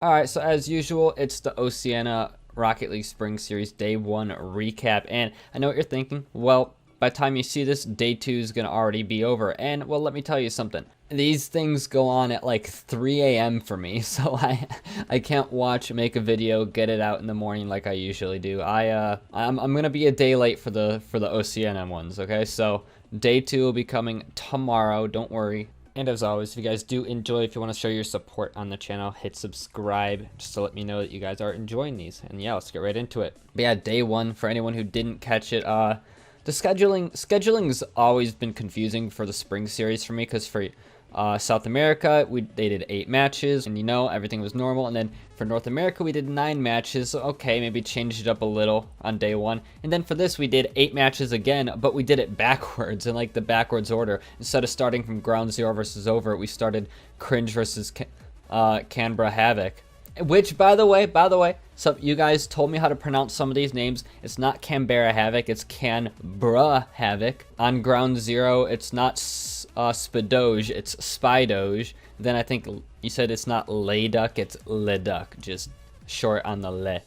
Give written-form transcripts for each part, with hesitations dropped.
Alright, so as usual, it's the Oceania Rocket League Spring Series Day 1 recap. And I know what you're thinking. Well, by the time you see this, Day 2 is going to already be over. And, well, let me tell you something. These things go on at like 3 a.m. for me, so I can't make a video, get it out in the morning like I usually do. I'm gonna be a day late for the Oceania ones, okay? So Day 2 will be coming tomorrow, don't worry. And as always, if you guys do enjoy, if you want to show your support on the channel, hit subscribe just to let me know that you guys are enjoying these. And yeah, let's get right into it. But yeah, Day 1, for anyone who didn't catch it, the scheduling's always been confusing for the spring series for me, because for South America, they did 8 matches, and everything was normal. And then for North America, we did 9 matches. So okay, maybe changed it up a little on Day 1. And then for this, we did 8 matches again, but we did it backwards, in like the backwards order. Instead of starting from Ground Zero versus Overt, we started Cringe versus Canberra Havoc. Which, by the way, so you guys told me how to pronounce some of these names. It's not Canberra Havoc, it's Canberra Havoc. On Ground Zero, it's not Spadoge, it's Spydoge. Then I think you said it's not Layduck, it's Leduck, just short on the Le.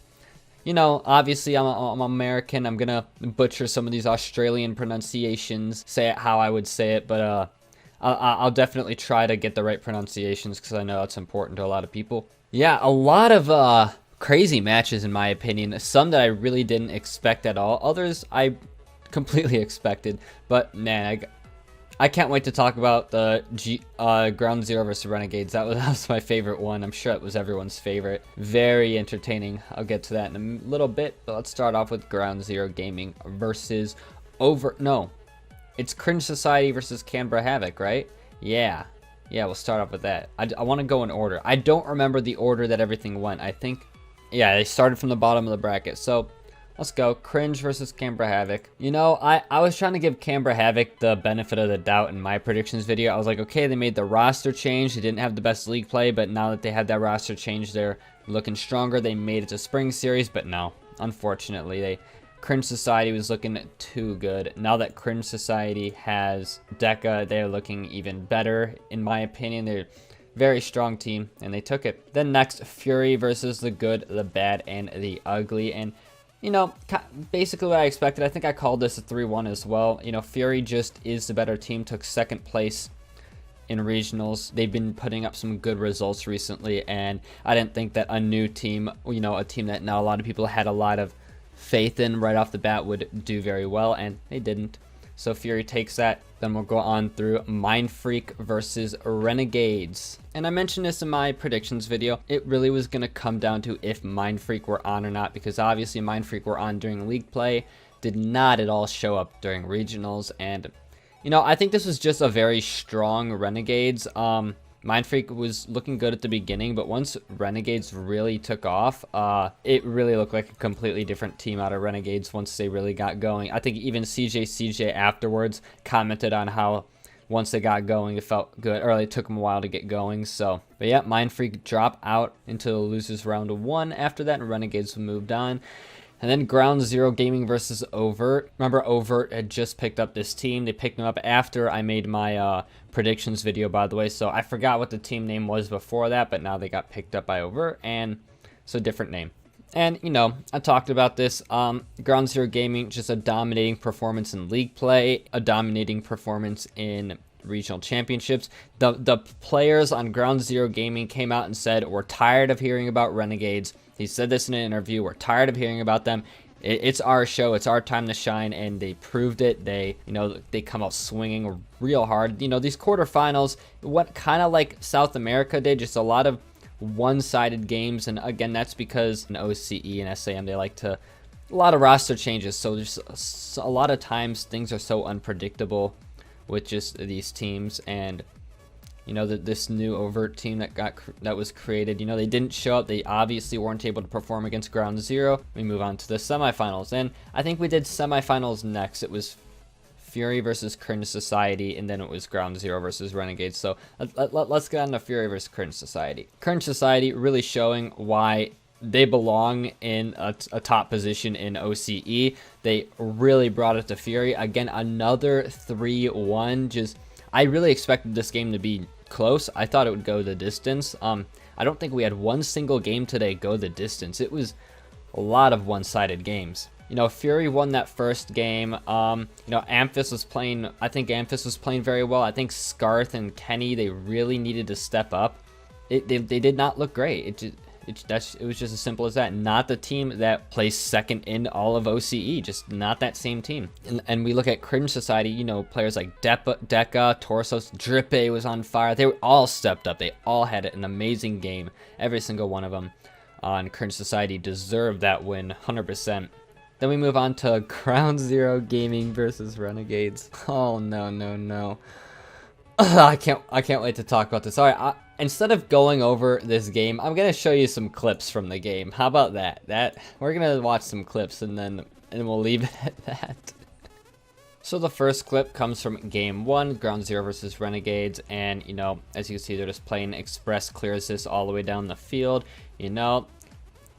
Obviously I'm American. I'm gonna butcher some of these Australian pronunciations, say it how I would say it, but I'll definitely try to get the right pronunciations, because I know that's important to a lot of people. Yeah, a lot of crazy matches in my opinion. Some that I really didn't expect at all. Others I completely expected. But man, I can't wait to talk about the Ground Zero versus Renegades. That was my favorite one. I'm sure it was everyone's favorite. Very entertaining. I'll get to that in a little bit. But let's start off with Ground Zero Gaming versus it's Cringe Society versus Canberra Havoc, right? Yeah, we'll start off with that. I want to go in order. I don't remember the order that everything went. I think, yeah, they started from the bottom of the bracket. So let's go. Cringe versus Canberra Havoc. I was trying to give Canberra Havoc the benefit of the doubt in my predictions video. I was like, okay, they made the roster change. They didn't have the best league play, but now that they had that roster change, they're looking stronger. They made it to Spring Series, but no. Unfortunately, Cringe Society was looking too good. Now that Cringe Society has Deca, they're looking even better, in my opinion. They're a very strong team, and they took it. Then next, Fury versus the good, the bad, and the ugly. And, basically what I expected. I think I called this a 3-1 as well. Fury just is the better team, took second place in regionals. They've been putting up some good results recently, and I didn't think that a new team, a team that now a lot of people had a lot of faith in right off the bat, would do very well, and they didn't. So Fury takes that. Then we'll go on through Mind Freak versus Renegades. And I mentioned this in my predictions video. It really was going to come down to if Mind Freak were on or not, because obviously Mind Freak were on during league play, did not at all show up during regionals. And I think this was just a very strong Renegades. Mind Freak was looking good at the beginning, but once Renegades really took off, it really looked like a completely different team out of Renegades once they really got going. I think even CJ afterwards commented on how once they got going, it felt good, or it took them a while to get going. So, but yeah, Mind Freak dropped out into the losers round 1 after that, and Renegades moved on. And then Ground Zero Gaming versus Overt. Remember, Overt had just picked up this team. They picked them up after I made my predictions video, by the way. So I forgot what the team name was before that, but now they got picked up by Overt, and it's a different name. And, I talked about this. Ground Zero Gaming, just a dominating performance in league play, a dominating performance in regional championships. The players on Ground Zero Gaming came out and said, we're tired of hearing about Renegades. He said this in an interview. We're tired of hearing about them. It's our show. It's our time to shine, and they proved it. They come out swinging real hard. These quarterfinals, what kind of like South America did, just a lot of one-sided games. And again, that's because in OCE and SAM, they like to a lot of roster changes. So there's a lot of times things are so unpredictable with just these teams. And this new Overt team that was created, they didn't show up. They obviously weren't able to perform against Ground Zero. We move on to the semifinals, and I think we did semifinals next. It was Fury versus Cringe Society, and then it was Ground Zero versus Renegades. So let's get on to Fury versus Cringe Society. Cringe Society really showing why they belong in a top position in OCE. They really brought it to Fury. Again, another 3-1. I really expected this game to be close. I thought it would go the distance. I I don't think we had one single game today go the distance. It was a lot of one-sided games. You know, Fury won that first game. You know, Amphis was playing, I think Amphis was playing very well. I think Scarth and Kenny, they really needed to step up. They did not look great. It was just as simple as that. Not the team that placed second in all of OCE, just not that same team. And we look at Cringe Society, you know, players like Deca, Torsos, Drippe was on fire. They were all stepped up. They all had an amazing game. Every single one of them on Cringe Society deserved that win, 100%. Then we move on to Ground Zero Gaming versus Renegades. Oh, no. I can't wait to talk about this. All right, instead of going over this game, I'm gonna show you some clips from the game. How about that? We're gonna watch some clips and we'll leave it at that. So the first clip comes from Game 1, Ground Zero versus Renegades, and you know, as you can see, they're just playing express clear assist all the way down the field. You know,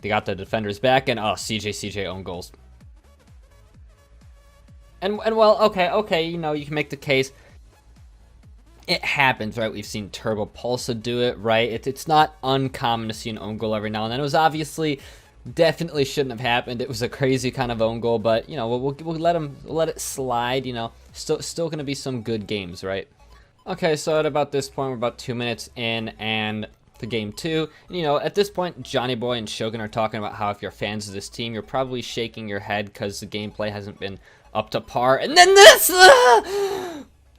they got the defenders back, and oh, CJ own goals. And well, okay, you know, you can make the case. It happens, right? We've seen Turbo Pulsa do it, right? It's not uncommon to see an own goal every now and then. It was obviously definitely shouldn't have happened. It was a crazy kind of own goal, but you know, we'll let it slide. You know, still gonna be some good games, right? Okay, so at about this point, we're about 2 minutes in, and the game 2. And, you know, at this point, Johnny Boy and Shogun are talking about how if you're fans of this team, you're probably shaking your head because the gameplay hasn't been up to par. And then this!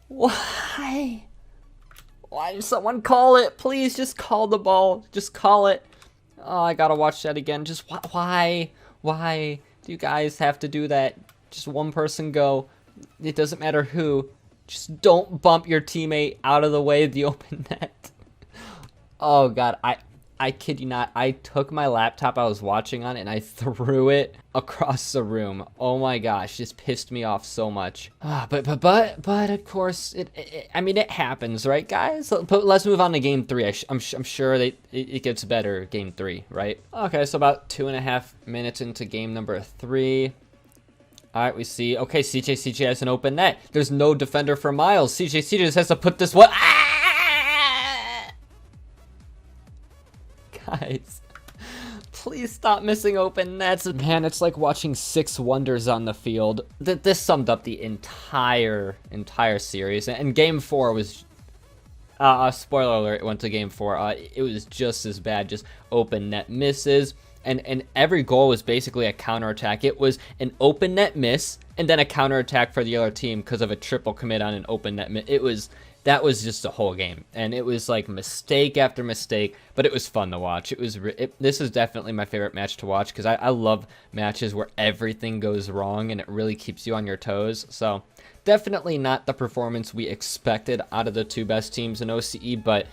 Why? Why did someone call it? Please, just call the ball. Just call it. Oh, I gotta watch that again. Just why? Why do you guys have to do that? Just one person go. It doesn't matter who. Just don't bump your teammate out of the way of the open net. Oh, God. I kid you not. I took my laptop I was watching on and I threw it across the room. Oh my gosh, just pissed me off so much. But of course, I mean, it happens, right, guys? But let's move on to game 3. I'm sure it gets better, game 3, right? Okay, so about 2.5 minutes into game number 3. All right, we see. Okay, CJ has an open net. There's no defender for Miles. CJ just has to put this one. Guys, please stop missing open nets. Man, it's like watching 6 wonders on the field. This summed up the entire series. And game 4 was, spoiler alert, it went to game 4. It was just as bad, just open net misses. And every goal was basically a counterattack. It was an open net miss and then a counterattack for the other team because of a triple commit on an open net miss. That was just a whole game, and it was like mistake after mistake, but it was fun to watch. This is definitely my favorite match to watch because I love matches where everything goes wrong and it really keeps you on your toes. So definitely not the performance we expected out of the 2 best teams in OCE, but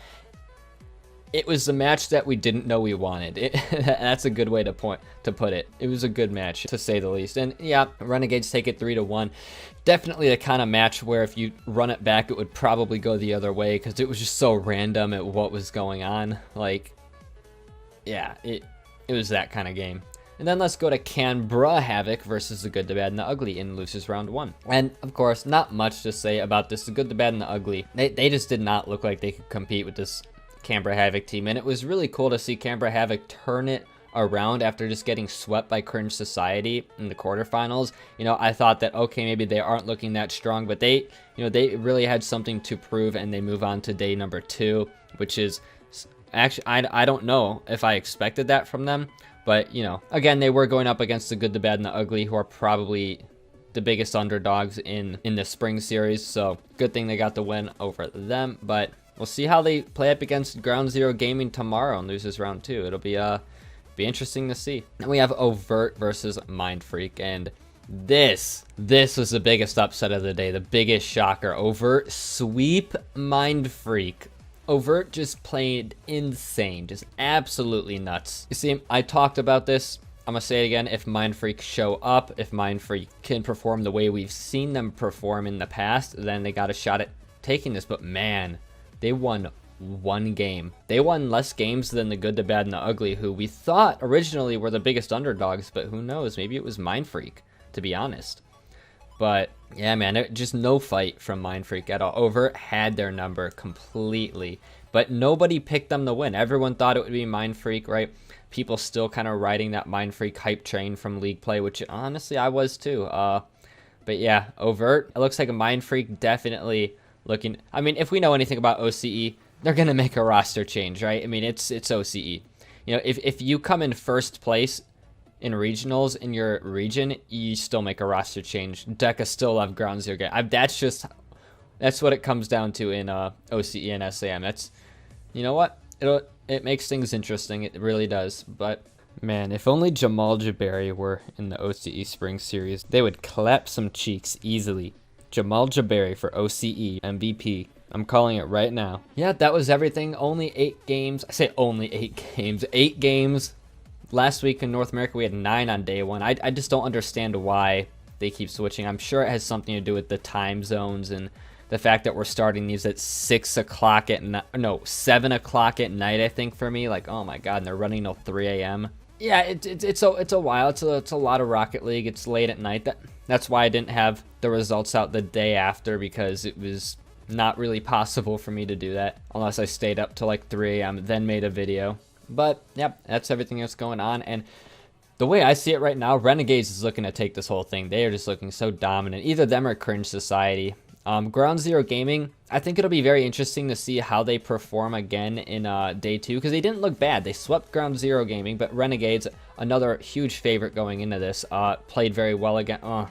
it was the match that we didn't know we wanted. That's a good way to put it. It was a good match, to say the least. And yeah, Renegades take it 3-1. Definitely the kind of match where if you run it back, it would probably go the other way because it was just so random at what was going on. Like, yeah, it was that kind of game. And then let's go to Canberra Havoc versus the Good, the Bad, and the Ugly in Losers Round 1. And, of course, not much to say about this. The Good, the Bad, and the Ugly, they just did not look like they could compete with this Canberra Havoc team, and it was really cool to see Canberra Havoc turn it around after just getting swept by Cringe Society in the quarterfinals. You know, I thought that, okay, maybe they aren't looking that strong, but they really had something to prove, and they move on to day number 2, which is actually, I don't know if I expected that from them, but, you know, again, they were going up against the Good, the Bad, and the Ugly, who are probably the biggest underdogs in the spring series, so good thing they got the win over them. But we'll see how they play up against Ground Zero Gaming tomorrow and loses round 2. It'll be interesting to see. And we have Overt versus Mind Freak, and this was the biggest upset of the day, the biggest shocker. Overt sweep Mind Freak. Overt just played insane, just absolutely nuts. You see, I talked about this. I'm gonna say it again. If Mind Freak show up, if Mind Freak can perform the way we've seen them perform in the past, then they got a shot at taking this. But man, they won 1 game. They won less games than the Good, the Bad, and the Ugly, who we thought originally were the biggest underdogs, but who knows? Maybe it was Mind Freak, to be honest. But yeah, man, just no fight from Mind Freak at all. Overt had their number completely. but nobody picked them to win. Everyone thought it would be Mind Freak, right? People still kind of riding that Mind Freak hype train from League play, which honestly I was too. But yeah, Overt, it looks like a Mind Freak definitely looking. I mean, if we know anything about OCE, they're gonna make a roster change, right? I mean, it's OCE. You know, if you come in first place in regionals in your region, you still make a roster change. Deca still have ground zero game. That's what it comes down to in OCE and SAM. That's, you know what? It makes things interesting. It really does. But man, if only Jamal Jabari were in the OCE Spring Series, they would clap some cheeks easily. Jamal Jabari for OCE MVP. I'm calling it right now. Yeah, that was everything. Only 8 games. I say only 8 games. 8 games. Last week in North America, we had 9 on day 1. I just don't understand why they keep switching. I'm sure it has something to do with the time zones and the fact that we're starting these at 6 o'clock at night. No, 7 o'clock at night, I think, for me. Like, oh my God, and they're running till 3 a.m. Yeah, it's a while. It's a lot of Rocket League. It's late at night. That's why I didn't have the results out the day after, because it was not really possible for me to do that unless I stayed up till like 3 a.m. then made a video. But yep, that's everything that's going on. And the way I see it right now, Renegades is looking to take this whole thing. They are just looking so dominant. Either them or Cringe Society. Ground Zero Gaming, I think it'll be very interesting to see how they perform again in day 2, because they didn't look bad. They swept Ground Zero Gaming, but Renegades, another huge favorite going into this, played very well again. I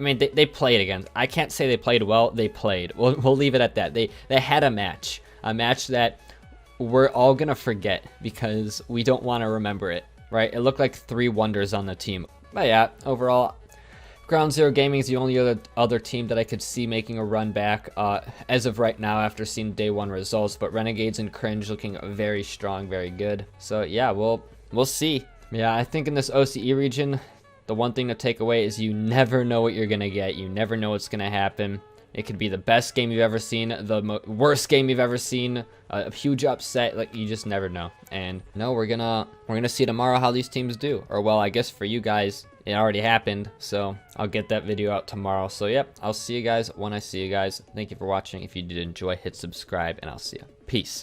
mean, they played again. I can't say they played well. They played. We'll leave it at that. They had a match that we're all gonna forget because we don't want to remember it, right? It looked like 3 wonders on the team. But yeah, overall, Ground Zero Gaming is the only other team that I could see making a run back as of right now after seeing day 1 results. But Renegades and Cringe looking very strong, very good. So yeah, we'll see. Yeah, I think in this OCE region, the one thing to take away is you never know what you're gonna get. You never know what's gonna happen. It could be the best game you've ever seen, the worst game you've ever seen, a huge upset. Like, you just never know. And no, we're gonna see tomorrow how these teams do. Or well, I guess for you guys, it already happened. So I'll get that video out tomorrow. So yep, I'll see you guys when I see you guys. Thank you for watching. If you did enjoy, hit subscribe, and I'll see you. Peace.